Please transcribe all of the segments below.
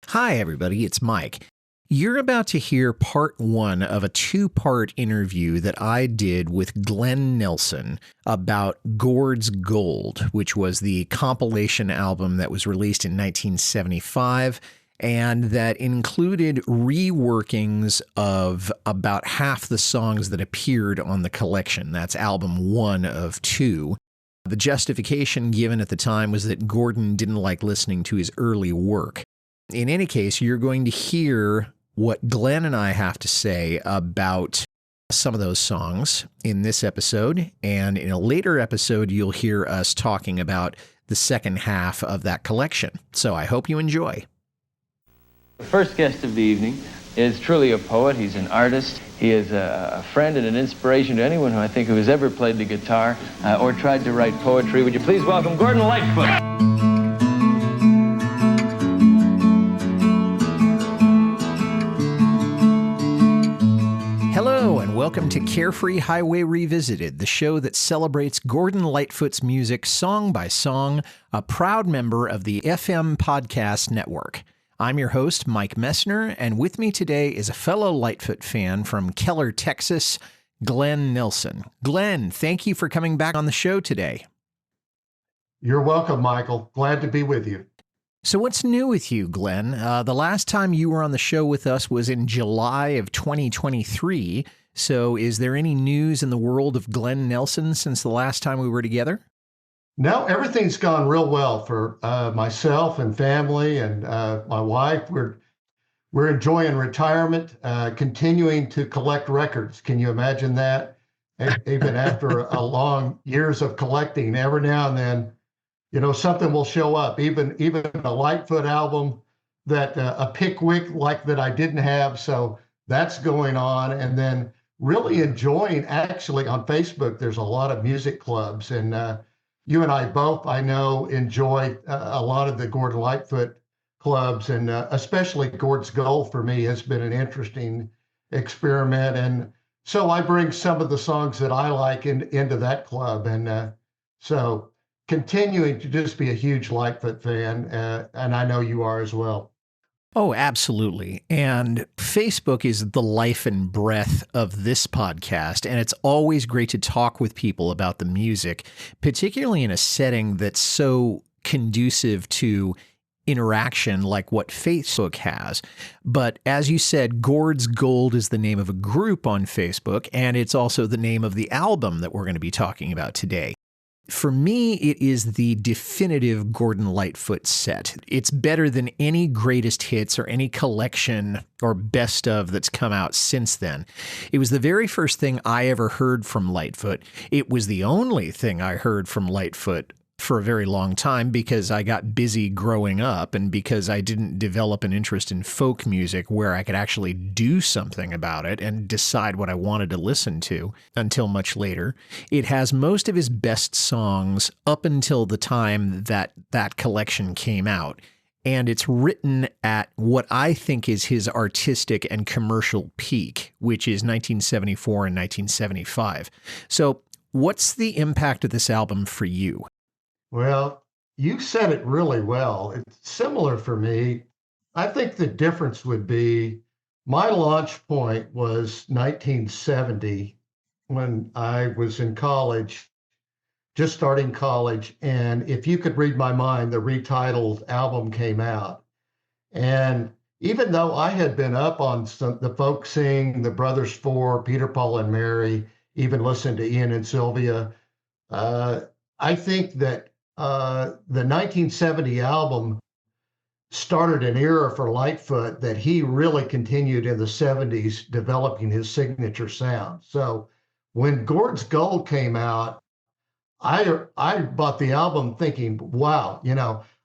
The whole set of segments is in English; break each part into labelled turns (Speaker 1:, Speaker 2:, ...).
Speaker 1: Hi, everybody. It's Mike. You're about to hear part one of a two-part interview that I did with Glenn Nelson about Gord's Gold, which was the compilation album that was released in 1975 and that included reworkings of about half the songs that appeared on the collection. That's album one of two. The justification given at the time was that Gordon didn't like listening to his early work. In any case, you're going to hear what Glenn and I have to say about some of those songs in this episode. And in a later episode, you'll hear us talking about the second half of that collection. So I hope you enjoy.
Speaker 2: The first guest of the evening is truly a poet. He's an artist. He is a friend and an inspiration to anyone who has ever played the guitar or tried to write poetry. Would you please welcome Gordon Lightfoot?
Speaker 1: Hello, and welcome to Carefree Highway Revisited, the show that celebrates Gordon Lightfoot's music song by song, a proud member of the FM Podcast Network. I'm your host, Mike Messner, and with me today is a fellow Lightfoot fan from Keller, Texas, Glenn Nelson. Glenn, thank you for coming back on the show today.
Speaker 3: You're welcome, Michael. Glad to be with you.
Speaker 1: So what's new with you, Glenn? The last time you were on the show with us was in July of 2023. So is there any news in the world of Glenn Nelson since the last time we were together?
Speaker 3: No, everything's gone real well for myself and family and my wife. We're enjoying retirement, continuing to collect records. Can you imagine that? Even after a long years of collecting, every now and then, something will show up, even a Lightfoot album that a Pickwick like that I didn't have. So that's going on. And then really enjoying, actually on Facebook, there's a lot of music clubs. And you and I both, I know, enjoy a lot of the Gordon Lightfoot clubs. And especially Gord's Gold for me has been an interesting experiment. And so I bring some of the songs that I like into that club. And so continuing to just be a huge Lightfoot fan, and I know you are as well.
Speaker 1: Oh, absolutely. And Facebook is the life and breath of this podcast, and it's always great to talk with people about the music, particularly in a setting that's so conducive to interaction like what Facebook has. But as you said, Gord's Gold is the name of a group on Facebook, and it's also the name of the album that we're going to be talking about today. For me, it is the definitive Gordon Lightfoot set. It's better than any greatest hits or any collection or best of that's come out since then. It was the very first thing I ever heard from Lightfoot. It was the only thing I heard from Lightfoot for a very long time because I got busy growing up and because I didn't develop an interest in folk music where I could actually do something about it and decide what I wanted to listen to until much later. It has most of his best songs up until the time that collection came out. And it's written at what I think is his artistic and commercial peak, which is 1974 and 1975. So what's the impact of this album for you?
Speaker 3: Well, you said it really well. It's similar for me. I think the difference would be my launch point was 1970 when I was in college, just starting college. And if you could read my mind, the retitled album came out. And even though I had been up on the folk sing, the Brothers Four, Peter, Paul, and Mary, even listened to Ian and Sylvia, I think that the 1970 album started an era for Lightfoot that he really continued in the 70s, developing his signature sound. So when Gord's Gold came out, I bought the album thinking, wow,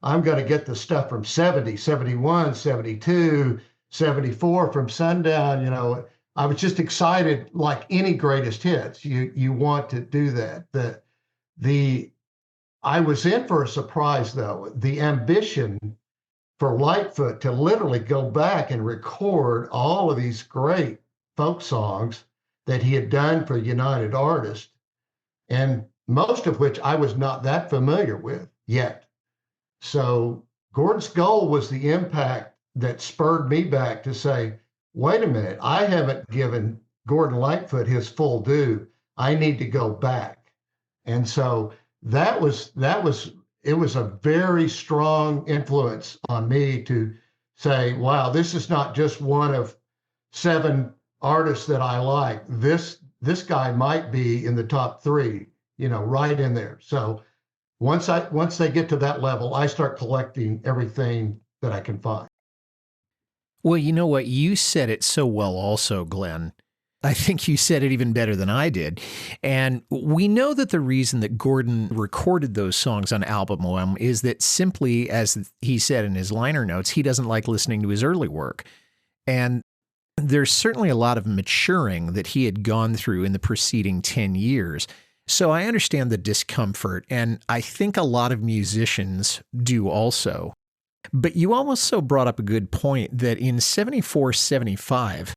Speaker 3: I'm going to get the stuff from 70, 71, 72, 74 from Sundown. I was just excited, like any greatest hits. You want to do that. I was in for a surprise, though. The ambition for Lightfoot to literally go back and record all of these great folk songs that he had done for United Artists, and most of which I was not that familiar with yet. So Gord's Gold was the impact that spurred me back to say, wait a minute, I haven't given Gordon Lightfoot his full due. I need to go back. And so it was a very strong influence on me to say, wow, this is not just one of 7 artists that I like. This guy might be in the top 3, right in there. So once they get to that level, I start collecting everything that I can find.
Speaker 1: Well, you know what? You said it so well also, Glenn. I think you said it even better than I did. And we know that the reason that Gordon recorded those songs on Album One is that simply, as he said in his liner notes, he doesn't like listening to his early work. And there's certainly a lot of maturing that he had gone through in the preceding 10 years. So I understand the discomfort, and I think a lot of musicians do also. But you also brought up a good point that in 74, 75,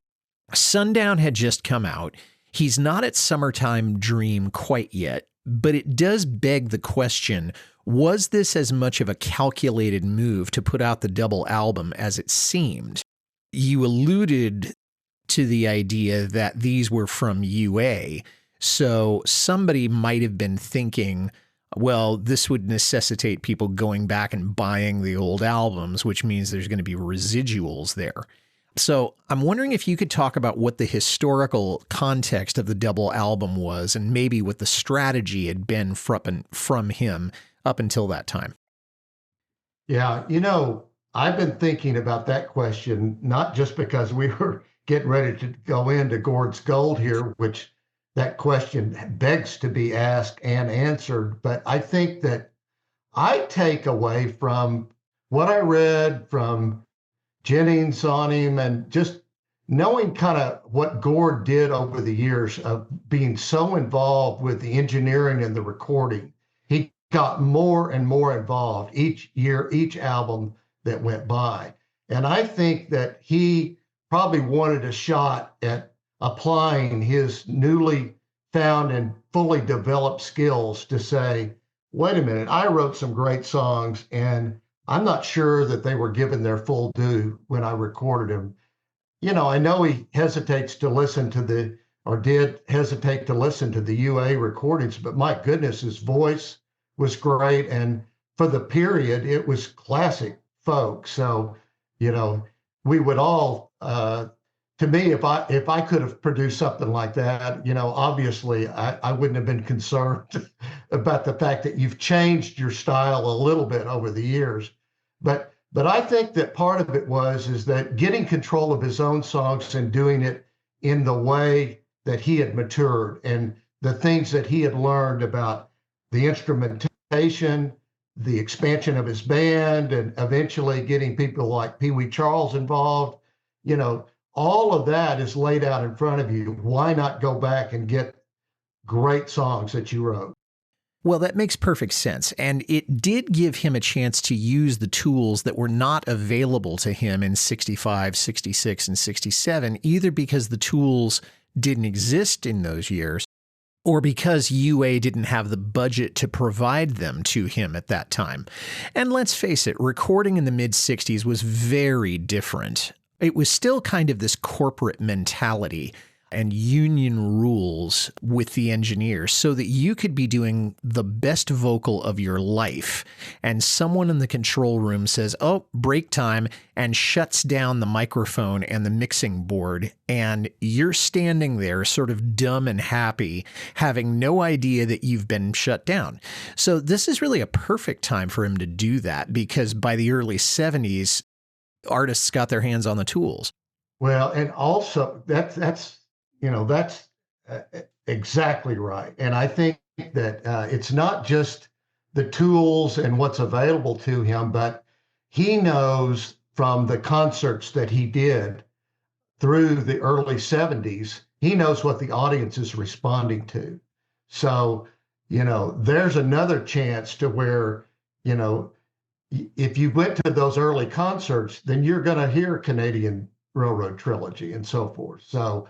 Speaker 1: Sundown had just come out. He's not at Summertime Dream quite yet, but it does beg the question, was this as much of a calculated move to put out the double album as it seemed? You alluded to the idea that these were from UA, so somebody might have been thinking, well, this would necessitate people going back and buying the old albums, which means there's going to be residuals there. So I'm wondering if you could talk about what the historical context of the double album was and maybe what the strategy had been from him up until that time.
Speaker 3: Yeah, I've been thinking about that question, not just because we were getting ready to go into Gord's Gold here, which that question begs to be asked and answered. But I think that I take away from what I read from Jennings on him and just knowing kind of what Gord did over the years of being so involved with the engineering and the recording. He got more and more involved each year, each album that went by. And I think that he probably wanted a shot at applying his newly found and fully developed skills to say, wait a minute, I wrote some great songs and I'm not sure that they were given their full due when I recorded them. I know he hesitates to listen to did hesitate to listen to the UA recordings, but my goodness, his voice was great. And for the period, it was classic folk. So, we would all, to me, if I could have produced something like that, obviously I wouldn't have been concerned about the fact that you've changed your style a little bit over the years. But I think that part of it is that getting control of his own songs and doing it in the way that he had matured and the things that he had learned about the instrumentation, the expansion of his band, and eventually getting people like Pee Wee Charles involved. All of that is laid out in front of you. Why not go back and get great songs that you wrote?
Speaker 1: Well, that makes perfect sense. And it did give him a chance to use the tools that were not available to him in 65, 66, and 67, either because the tools didn't exist in those years or because UA didn't have the budget to provide them to him at that time. And let's face it, recording in the mid-60s was very different. It was still kind of this corporate mentality and union rules with the engineers so that you could be doing the best vocal of your life. And someone in the control room says, oh, break time, and shuts down the microphone and the mixing board. And you're standing there sort of dumb and happy, having no idea that you've been shut down. So this is really a perfect time for him to do that because by the early 70s, artists got their hands on the tools.
Speaker 3: Well, and also that's exactly right. And I think that it's not just the tools and what's available to him, but he knows from the concerts that he did through the early 70s, he knows what the audience is responding to. So, there's another chance to where, if you went to those early concerts, then you're going to hear Canadian Railroad Trilogy and so forth. So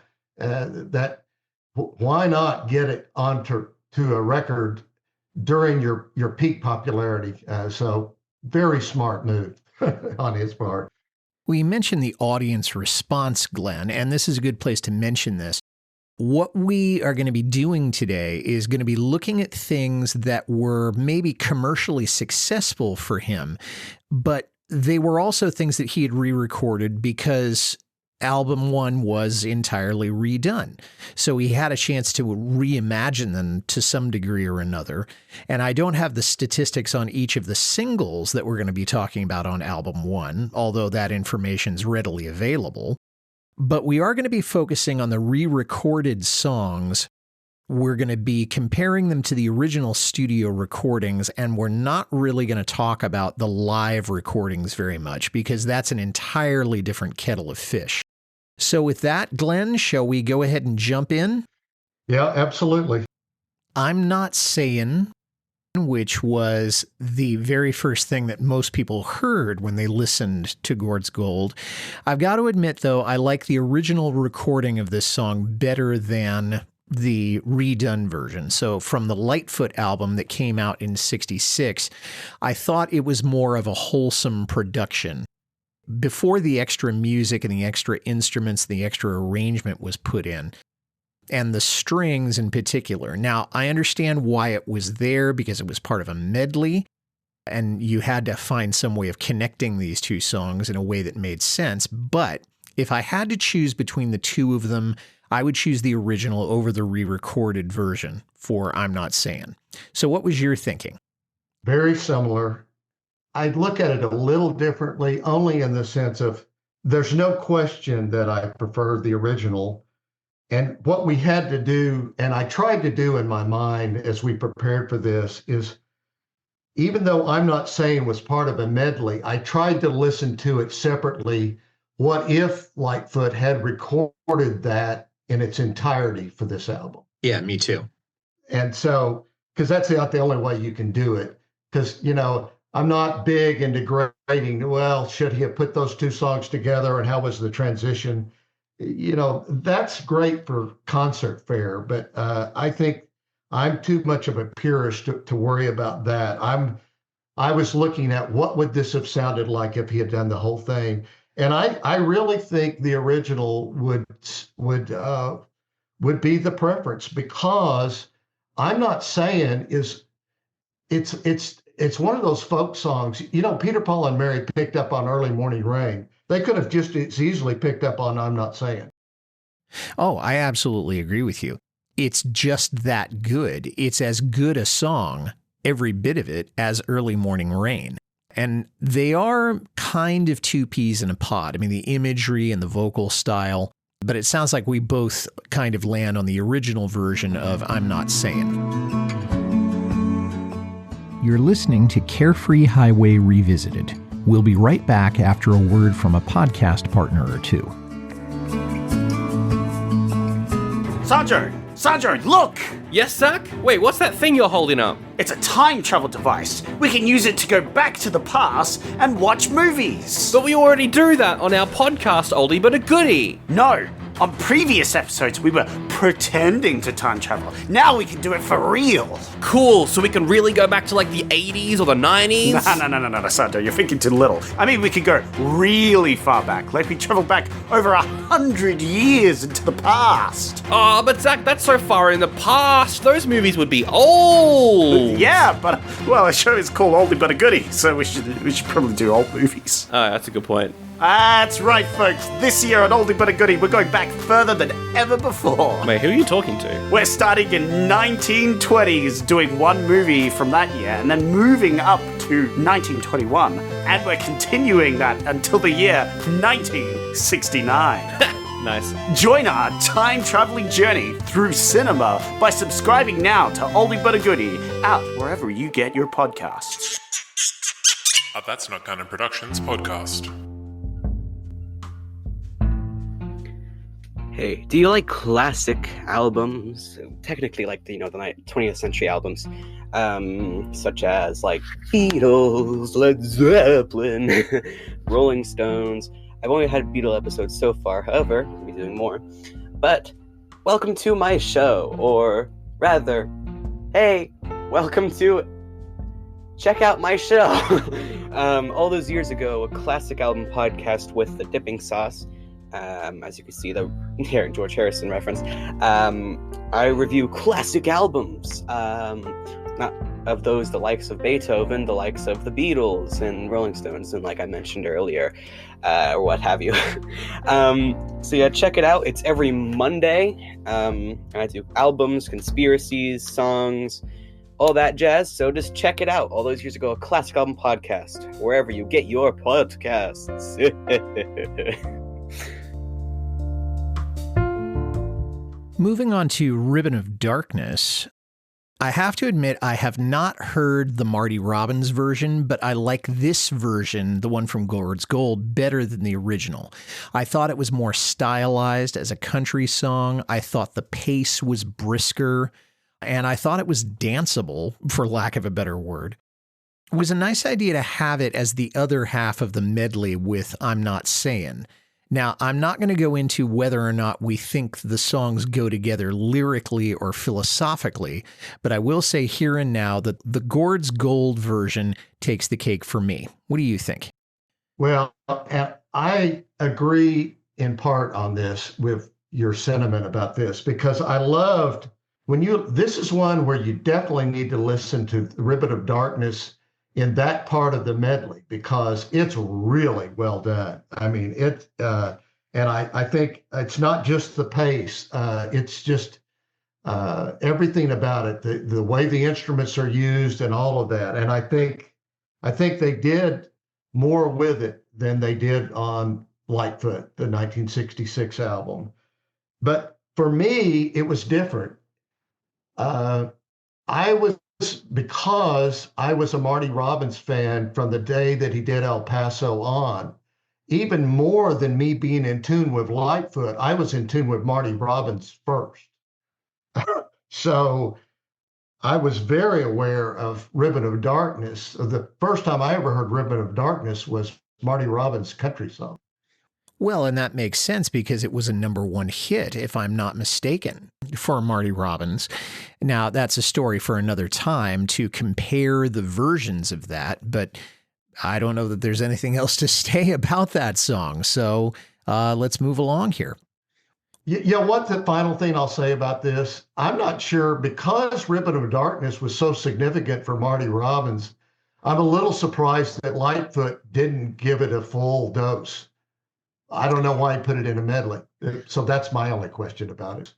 Speaker 3: why not get it onto a record during your peak popularity? So very smart move on his part.
Speaker 1: We mentioned the audience response, Glenn, and this is a good place to mention this. What we are going to be doing today is going to be looking at things that were maybe commercially successful for him, but they were also things that he had re-recorded because album one was entirely redone. So he had a chance to reimagine them to some degree or another. And I don't have the statistics on each of the singles that we're going to be talking about on album one, although that information is readily available. But we are going to be focusing on the re-recorded songs. We're going to be comparing them to the original studio recordings, and we're not really going to talk about the live recordings very much because that's an entirely different kettle of fish. So with that, Glenn, shall we go ahead and jump in?
Speaker 3: Yeah, absolutely.
Speaker 1: I'm Not Saying, which was the very first thing that most people heard when they listened to Gord's Gold. I've got to admit, though, I like the original recording of this song better than the redone version. So from the Lightfoot album that came out in '66, I thought it was more of a wholesome production. Before the extra music and the extra instruments, the extra arrangement was put in, and the strings in particular. Now, I understand why it was there because it was part of a medley, and you had to find some way of connecting these two songs in a way that made sense. But if I had to choose between the two of them, I would choose the original over the re-recorded version for I'm Not Saying. So what was your thinking?
Speaker 3: Very similar. I'd look at it a little differently, only in the sense of there's no question that I prefer the original. And what we had to do, and I tried to do in my mind as we prepared for this, is even though I'm Not Saying was part of a medley, I tried to listen to it separately. What if Lightfoot had recorded that in its entirety for this album?
Speaker 4: Yeah, me too.
Speaker 3: And so, because that's not the only way you can do it. Because, I'm not big into grading. Well, should he have put those two songs together and how was the transition? That's great for concert fare, but I think I'm too much of a purist to worry about that. I was looking at what would this have sounded like if he had done the whole thing. And I really think the original would be the preference, because I'm Not Saying it's one of those folk songs. Peter, Paul, and Mary picked up on Early Morning Rain. They could have just as easily picked up on I'm Not Saying.
Speaker 1: Oh, I absolutely agree with you. It's just that good. It's as good a song, every bit of it, as Early Morning Rain. And they are kind of two peas in a pod. I mean, the imagery and the vocal style, but it sounds like we both kind of land on the original version of I'm Not Saying. You're listening to Carefree Highway Revisited. We'll be right back after a word from a podcast partner or two.
Speaker 5: Sandro, look!
Speaker 6: Yes, Zach? Wait, what's that thing you're holding up?
Speaker 5: It's a time travel device. We can use it to go back to the past and watch movies.
Speaker 6: But we already do that on our podcast, Oldie But A Goodie.
Speaker 5: No, on previous episodes we were pretending to time travel. Now we can do it for real.
Speaker 6: Cool, so we can really go back to like the 80s or the 90s?
Speaker 5: No, Sandro, you're thinking too little. I mean, we could go really far back, like we travel back over 100 years into the past.
Speaker 6: Oh, but Zach, that's so far in the past. Those movies would be old.
Speaker 5: Yeah, but, well, the show is called Oldie But A Goodie, so we should probably do old movies.
Speaker 6: Oh, that's a good point.
Speaker 5: That's right, folks. This year on Oldie But A Goodie, we're going back further than ever before.
Speaker 6: Wait, who are you talking to?
Speaker 5: We're starting in 1920s, doing one movie from that year, and then moving up to 1921, and we're continuing that until the year 1969.
Speaker 6: Nice.
Speaker 5: Join our time-traveling journey through cinema by subscribing now to Oldie But A Goodie, out wherever you get your podcasts.
Speaker 7: A That's Not Canon Productions podcast.
Speaker 8: Hey, do you like classic albums? Technically, like the 20th century albums, such as like Beatles, Led Zeppelin, Rolling Stones. I've only had Beatle episodes so far, however, I'll be doing more. But welcome to my show, or rather, hey, welcome to check out my show. All those years ago, a classic album podcast with the dipping sauce. As you can see, the George Harrison reference. I review classic albums, not of those the likes of Beethoven, the likes of the Beatles and Rolling Stones, and like I mentioned earlier, or what have you. So yeah, check it out. It's every Monday. I do albums, conspiracies, songs, all that jazz. So just check it out. All those years ago, a classic album podcast, wherever you get your podcasts.
Speaker 1: Moving on to Ribbon of Darkness, I have to admit I have not heard the Marty Robbins version, but I like this version, the one from Gord's Gold, better than the original. I thought it was more stylized as a country song. I thought the pace was brisker, and I thought it was danceable, for lack of a better word. It was a nice idea to have it as the other half of the medley with I'm Not Sayin'. Now, I'm not going to go into whether or not we think the songs go together lyrically or philosophically, but I will say here and now that the Gord's Gold version takes the cake for me. What do you think?
Speaker 3: Well, I agree in part on this with your sentiment about this, because I loved this is one where you definitely need to listen to the Ribbon of Darkness in that part of the medley, because it's really well done. I mean, and I think it's not just the pace, it's just everything about it, the way the instruments are used and all of that. And I think they did more with it than they did on Lightfoot, the 1966 album. But for me, it was different. Because I was a Marty Robbins fan from the day that he did El Paso on, even more than me being in tune with Lightfoot, I was in tune with Marty Robbins first. So I was very aware of Ribbon of Darkness. The first time I ever heard Ribbon of Darkness was Marty Robbins' country song.
Speaker 1: Well, and that makes sense because it was a #1 hit, if I'm not mistaken, for Marty Robbins. Now, that's a story for another time to compare the versions of that, but I don't know that there's anything else to say about that song. So let's move along here.
Speaker 3: Yeah, what's the final thing I'll say about this? I'm not sure, because Ribbon of Darkness was so significant for Marty Robbins, I'm a little surprised that Lightfoot didn't give it a full dose. I don't know why he put it in a medley. So that's my only question about it.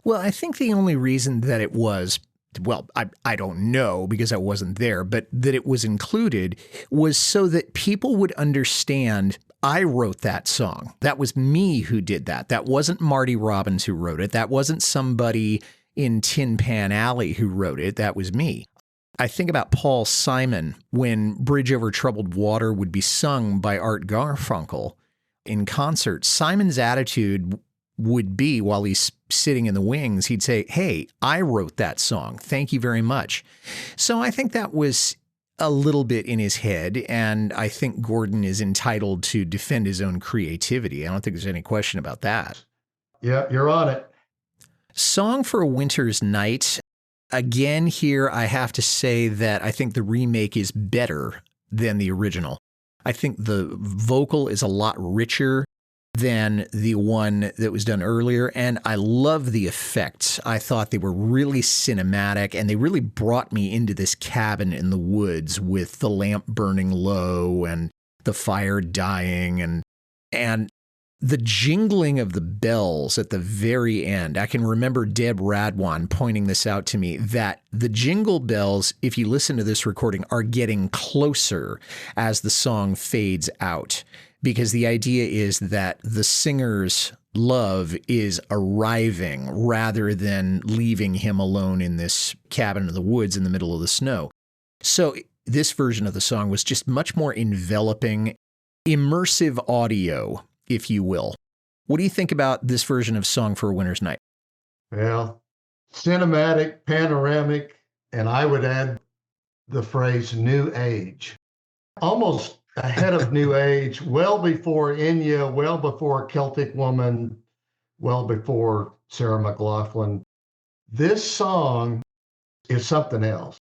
Speaker 1: Well, I think the only reason that it was, well, I don't know because I wasn't there, but that it was included was so that people would understand I wrote that song. That was me who did that. That wasn't Marty Robbins who wrote it. That wasn't somebody in Tin Pan Alley who wrote it. That was me. I think about Paul Simon when Bridge Over Troubled Water would be sung by Art Garfunkel in concert. Simon's attitude would be, while he's sitting in the wings, he'd say, "Hey, I wrote that song. Thank you very much." So I think that was a little bit in his head, and I think Gordon is entitled to defend his own creativity. I don't think there's any question about that.
Speaker 3: Yeah, you're on it.
Speaker 1: Song for a Winter's Night. Again, here I have to say that I think the remake is better than the original. I think the vocal is a lot richer than the one that was done earlier, and I love the effects. I thought they were really cinematic, and they really brought me into this cabin in the woods with the lamp burning low and the fire dying and the jingling of the bells at the very end. I can remember Deb Radwan pointing this out to me, that the jingle bells, if you listen to this recording, are getting closer as the song fades out, because the idea is that the singer's love is arriving rather than leaving him alone in this cabin in the woods in the middle of the snow. So this version of the song was just much more enveloping, immersive audio, if you will. What do you think about this version of Song for a Winter's Night?
Speaker 3: Well, cinematic, panoramic, and I would add the phrase new age. Almost ahead of new age, well before Enya, well before Celtic Woman, well before Sarah McLachlan. This song is something else.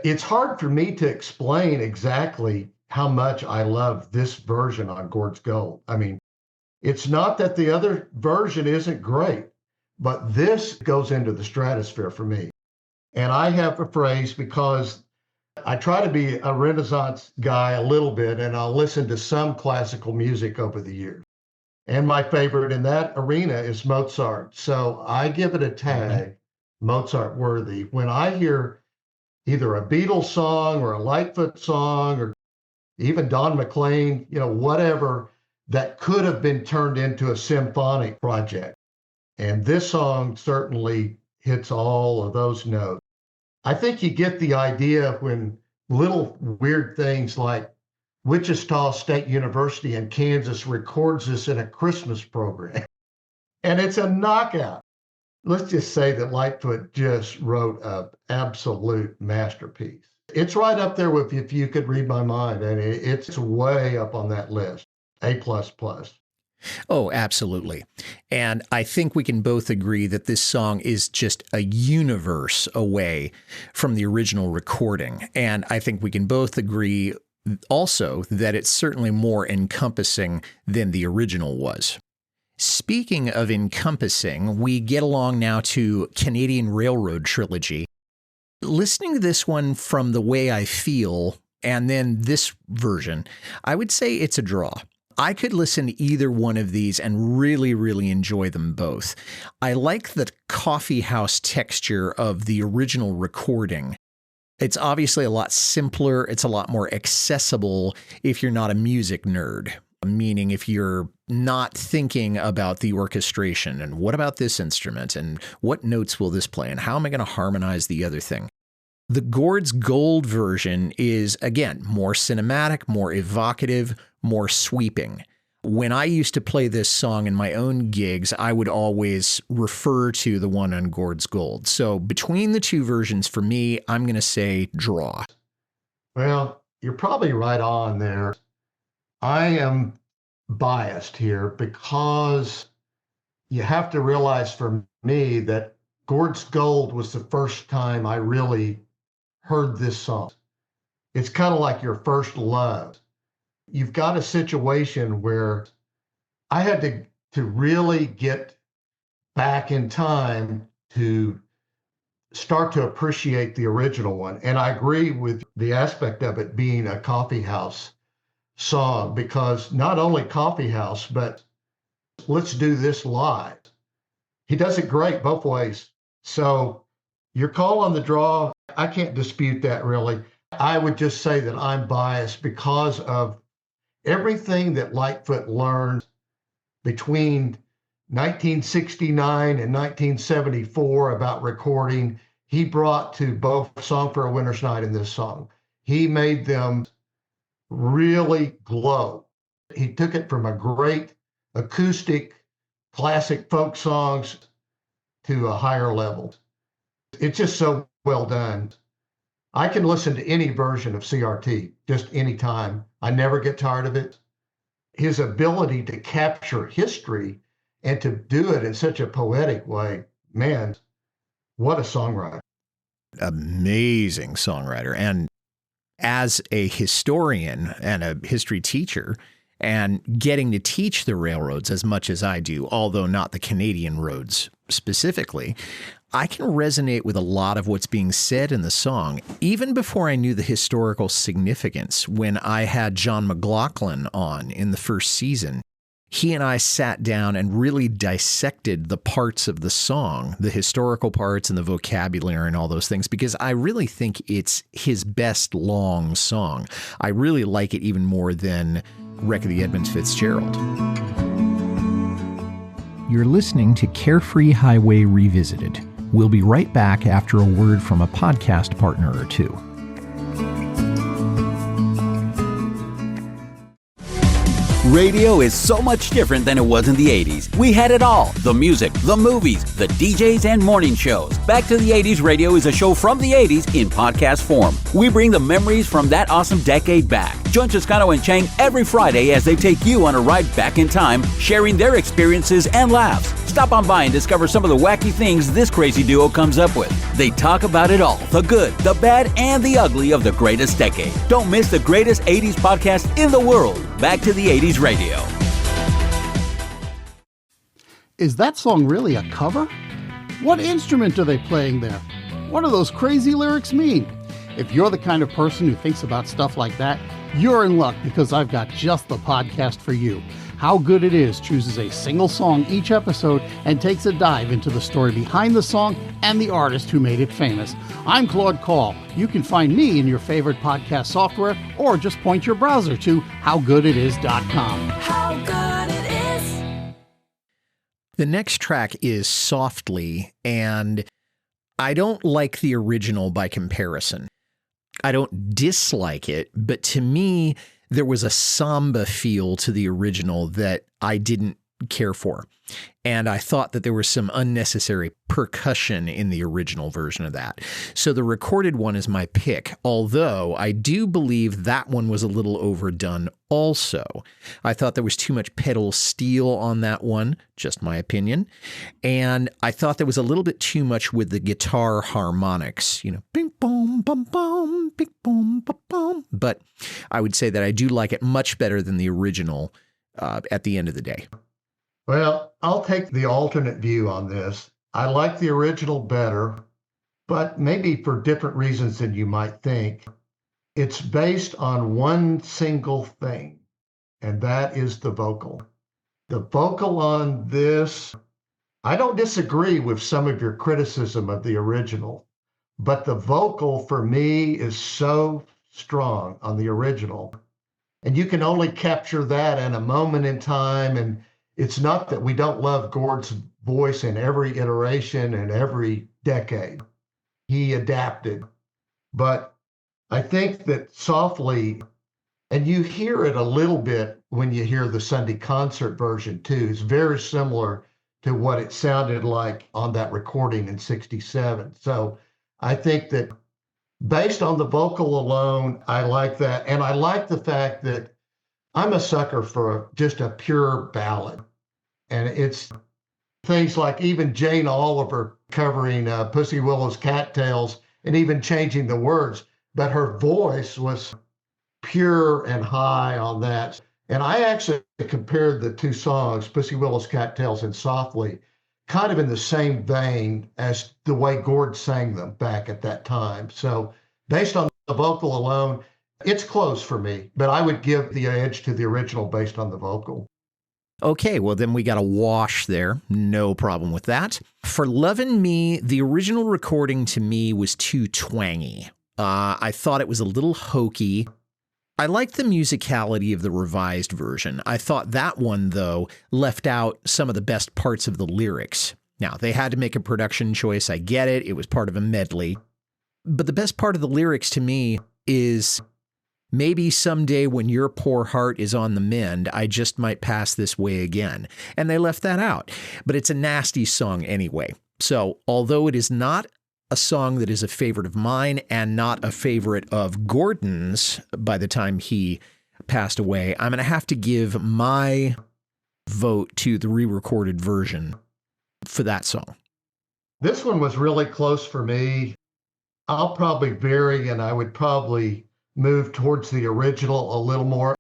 Speaker 3: It's hard for me to explain exactly how much I love this version on Gord's Gold. I mean, it's not that the other version isn't great, but this goes into the stratosphere for me. And I have a phrase because I try to be a Renaissance guy a little bit, and I'll listen to some classical music over the years. And my favorite in that arena is Mozart. So I give it a tag, Mozart worthy. When I hear either a Beatles song or a Lightfoot song or even Don McLean, whatever, that could have been turned into a symphonic project. And this song certainly hits all of those notes. I think you get the idea when little weird things like Wichita State University in Kansas records this in a Christmas program. And it's a knockout. Let's just say that Lightfoot just wrote an absolute masterpiece. It's right up there with If You Could Read My Mind, and it's way up on that list. A++.
Speaker 1: Oh, absolutely. And I think we can both agree that this song is just a universe away from the original recording. And I think we can both agree also that it's certainly more encompassing than the original was. Speaking of encompassing, we get along now to Canadian Railroad Trilogy. Listening to this one from The Way I Feel and then this version, I would say it's a draw. I could listen to either one of these and really, really enjoy them both. I like the coffee house texture of the original recording. It's obviously a lot simpler. It's a lot more accessible if you're not a music nerd, meaning if you're not thinking about the orchestration and what about this instrument and what notes will this play and how am I going to harmonize the other thing. The Gord's Gold version is, again, more cinematic, more evocative, more sweeping. When I used to play this song in my own gigs, I would always refer to the one on Gord's Gold. So between the two versions, for me, I'm going to say draw.
Speaker 3: Well, you're probably right on there. I am biased here because you have to realize for me that Gord's Gold was the first time I really heard this song. It's kind of like your first love. You've got a situation where I had to really get back in time to start to appreciate the original one. And I agree with the aspect of it being a coffee house song, because not only coffee house, but let's do this live. He does it great both ways. So your call on the draw, I can't dispute that really. I would just say that I'm biased because of everything that Lightfoot learned between 1969 and 1974 about recording, he brought to both Song for a Winter's Night and this song. He made them really glow. He took it from a great acoustic, classic folk songs to a higher level. It's just so well done. I can listen to any version of CRT, just any time. I never get tired of it. His ability to capture history and to do it in such a poetic way, man, what a songwriter.
Speaker 1: Amazing songwriter. And as a historian and a history teacher, and getting to teach the railroads as much as I do, although not the Canadian roads specifically, I can resonate with a lot of what's being said in the song, even before I knew the historical significance. When I had John McLaughlin on in the first season, he and I sat down and really dissected the parts of the song, the historical parts and the vocabulary and all those things, because I really think it's his best long song. I really like it even more than Wreck of the Edmund Fitzgerald. You're listening to Carefree Highway Revisited. We'll be right back after a word from a podcast partner or two.
Speaker 4: Radio is so much different than it was in the 80s. We had it all. The music, the movies, the DJs, and morning shows. Back to the 80s Radio is a show from the 80s in podcast form. We bring the memories from that awesome decade back. Join Toscano and Chang every Friday as they take you on a ride back in time, sharing their experiences and laughs. Stop on by and discover some of the wacky things this crazy duo comes up with. They talk about it all, the good, the bad, and the ugly of the greatest decade. Don't miss the greatest 80s podcast in the world. Back to the 80s Radio.
Speaker 9: Is that song really a cover? What instrument are they playing there? What do those crazy lyrics mean? If you're the kind of person who thinks about stuff like that, you're in luck because I've got just the podcast for you. How Good It Is chooses a single song each episode and takes a dive into the story behind the song and the artist who made it famous. I'm Claude Call. You can find me in your favorite podcast software or just point your browser to howgooditis.com.
Speaker 10: How good it is.
Speaker 1: The next track is Softly, and I don't like the original by comparison. I don't dislike it, but to me, there was a samba feel to the original that I didn't care for. And I thought that there was some unnecessary percussion in the original version of that. So the recorded one is my pick, although I do believe that one was a little overdone also. I thought there was too much pedal steel on that one, just my opinion. And I thought there was a little bit too much with the guitar harmonics, bing, boom, bum, bum, bing, boom, bum, bum. But I would say that I do like it much better than the original at the end of the day.
Speaker 3: Well, I'll take the alternate view on this. I like the original better, but maybe for different reasons than you might think. It's based on one single thing, and that is the vocal. The vocal on this, I don't disagree with some of your criticism of the original, but the vocal for me is so strong on the original. And you can only capture that in a moment in time. And it's not that we don't love Gord's voice in every iteration and every decade. He adapted. But I think that Softly, and you hear it a little bit when you hear the Sunday concert version too, is very similar to what it sounded like on that recording in '67. So I think that based on the vocal alone, I like that. And I like the fact that I'm a sucker for just a pure ballad. And it's things like even Jane Oliver covering Pussy Willow's Cattails and even changing the words. But her voice was pure and high on that. And I actually compared the two songs, Pussy Willow's Cattails and Softly, kind of in the same vein as the way Gord sang them back at that time. So based on the vocal alone, it's close for me, but I would give the edge to the original based on the vocal.
Speaker 1: Okay, well then we got a wash there. No problem with that. For Lovin' Me, the original recording to me was too twangy. I thought it was a little hokey. I liked the musicality of the revised version. I thought that one, though, left out some of the best parts of the lyrics. Now, they had to make a production choice. I get it. It was part of a medley. But the best part of the lyrics to me is, maybe someday when your poor heart is on the mend, I just might pass this way again. And they left that out. But it's a nasty song anyway. So although it is not a song that is a favorite of mine and not a favorite of Gordon's by the time he passed away, I'm going to have to give my vote to the re-recorded version for that song.
Speaker 3: This one was really close for me. I'll probably vary, and I would probably move towards the original a little more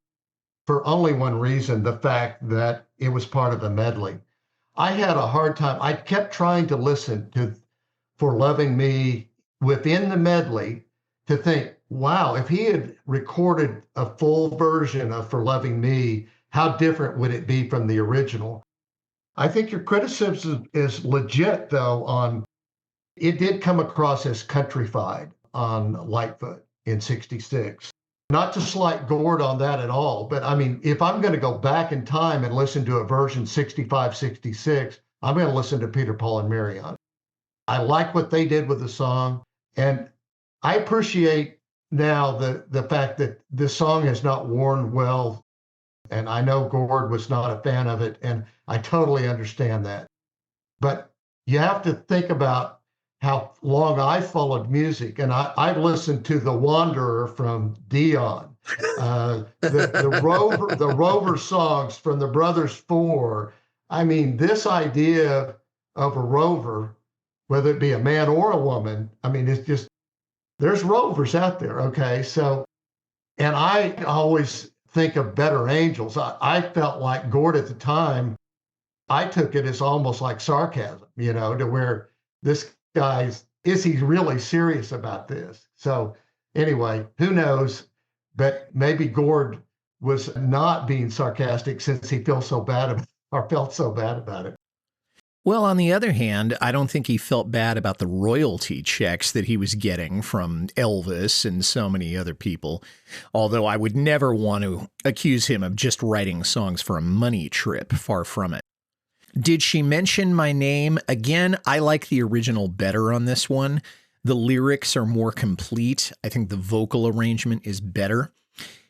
Speaker 3: for only one reason, the fact that it was part of a medley. I had a hard time. I kept trying to listen to For Loving Me within the medley to think, wow, if he had recorded a full version of For Loving Me, how different would it be from the original? I think your criticism is legit, though, on it did come across as countrified on Lightfoot in '66. Not to slight Gord on that at all, but I mean, if I'm going to go back in time and listen to a version 65, 66, I'm going to listen to Peter, Paul, and Mary on it. I like what they did with the song, and I appreciate now the fact that this song has not worn well And I know Gord was not a fan of it, and I totally understand that. But you have to think about how long I followed music, and I've listened to The Wanderer from Dion, the Rover songs from the Brothers Four. I mean, this idea of a rover, whether it be a man or a woman, I mean, it's just there's rovers out there. Okay, so and I always think of Better Angels. I felt like Gord at the time. I took it as almost like sarcasm, to where this guy's, is he really serious about this? So anyway, who knows? But maybe Gord was not being sarcastic since he feels so bad about or felt so bad about it.
Speaker 1: Well, on the other hand, I don't think he felt bad about the royalty checks that he was getting from Elvis and so many other people, although I would never want to accuse him of just writing songs for a money trip, far from it. Did she mention my name? Again, I like the original better on this one. The lyrics are more complete. I think the vocal arrangement is better.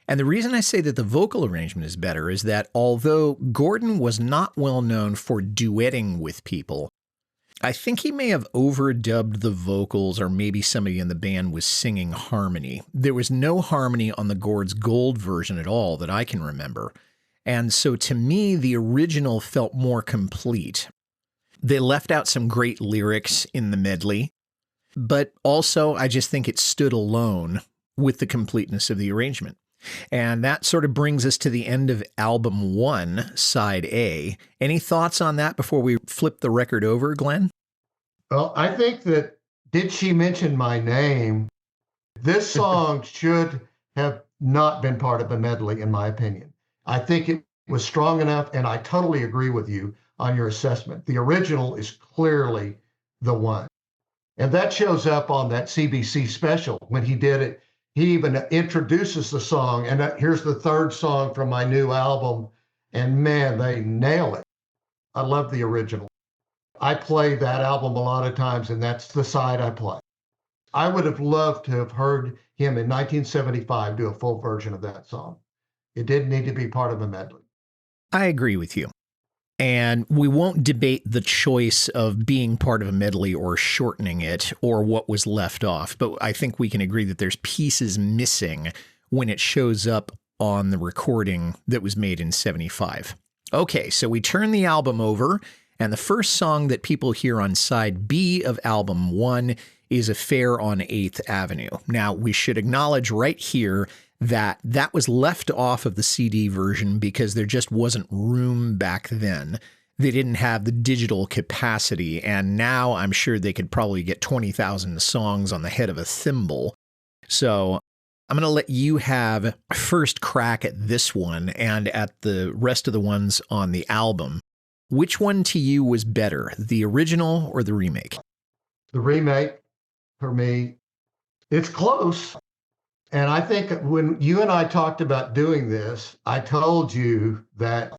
Speaker 1: And the reason I say that the vocal arrangement is better is that although Gordon was not well known for duetting with people, I think he may have overdubbed the vocals, or maybe somebody in the band was singing harmony. There was no harmony on the Gord's Gold version at all that I can remember. And so to me, the original felt more complete. They left out some great lyrics in the medley, but also I just think it stood alone with the completeness of the arrangement. And that sort of brings us to the end of album 1, side A. Any thoughts on that before we flip the record over, Glenn?
Speaker 3: Well, I think that Did She Mention My Name? This song should have not been part of the medley, in my opinion. I think it was strong enough, and I totally agree with you on your assessment. The original is clearly the one. And that shows up on that CBC special when he did it. He even introduces the song, and here's the third song from my new album, and man, they nail it. I love the original. I play that album a lot of times, and that's the side I play. I would have loved to have heard him in 1975 do a full version of that song. It didn't need to be part of a medley.
Speaker 1: I agree with you. And we won't debate the choice of being part of a medley or shortening it or what was left off. But I think we can agree that there's pieces missing when it shows up on the recording that was made in 75. Okay, so we turn the album over, and the first song that people hear on side B of album 1 is Affair on 8th Avenue. Now, we should acknowledge right here that was left off of the CD version because there just wasn't room back then. They didn't have the digital capacity, and now I'm sure they could probably get 20,000 songs on the head of a thimble. So I'm going to let you have first crack at this one and at the rest of the ones on the album. Which one to you was better, the original or the remake?
Speaker 3: The remake, for me, it's close. And I think when you and I talked about doing this, I told you that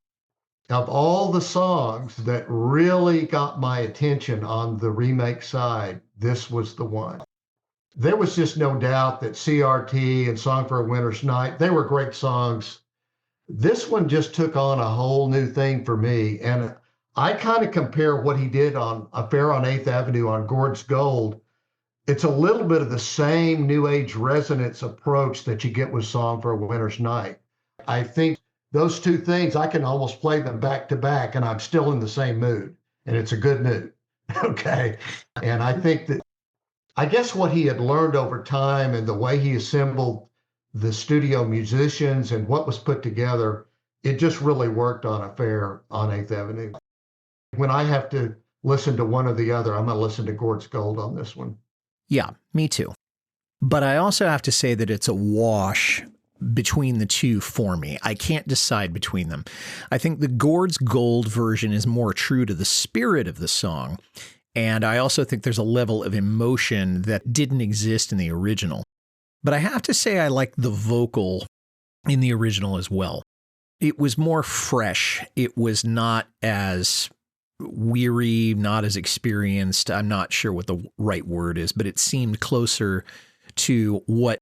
Speaker 3: of all the songs that really got my attention on the remake side, this was the one. There was just no doubt that CRT and Song for a Winter's Night, they were great songs. This one just took on a whole new thing for me. And I kind of compare what he did on Affair on 8th Avenue on Gord's Gold. It's a little bit of the same New Age resonance approach that you get with Song for a Winter's Night. I think those two things, I can almost play them back to back and I'm still in the same mood, and it's a good mood. Okay. And I think that, I guess what he had learned over time and the way he assembled the studio musicians and what was put together, it just really worked on Affair on 8th Avenue. When I have to listen to one or the other, I'm going to listen to Gord's Gold on this one.
Speaker 1: Yeah, me too. But I also have to say that it's a wash between the two for me. I can't decide between them. I think the Gord's Gold version is more true to the spirit of the song. And I also think there's a level of emotion that didn't exist in the original. But I have to say I like the vocal in the original as well. It was more fresh. It was not as weary, not as experienced. I'm not sure what the right word is, but it seemed closer to what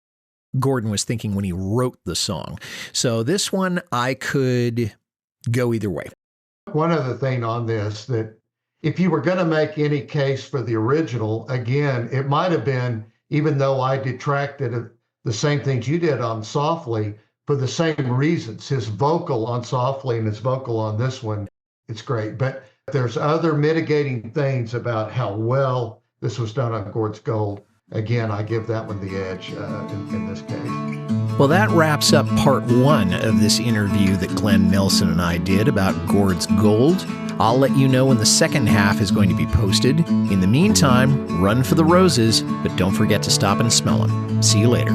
Speaker 1: Gordon was thinking when he wrote the song. So this one, I could go either way.
Speaker 3: One other thing on this, that if you were going to make any case for the original, again, it might have been, even though I detracted the same things you did on Softly, for the same reasons. His vocal on Softly and his vocal on this one, it's great. But there's other mitigating things about how well this was done on Gord's Gold. Again, I give that one the edge in this case.
Speaker 1: Well, that wraps up part one of this interview that Glenn Nelson and I did about Gord's Gold. I'll let you know when the second half is going to be posted. In the meantime, run for the roses, but don't forget to stop and smell them. See you later.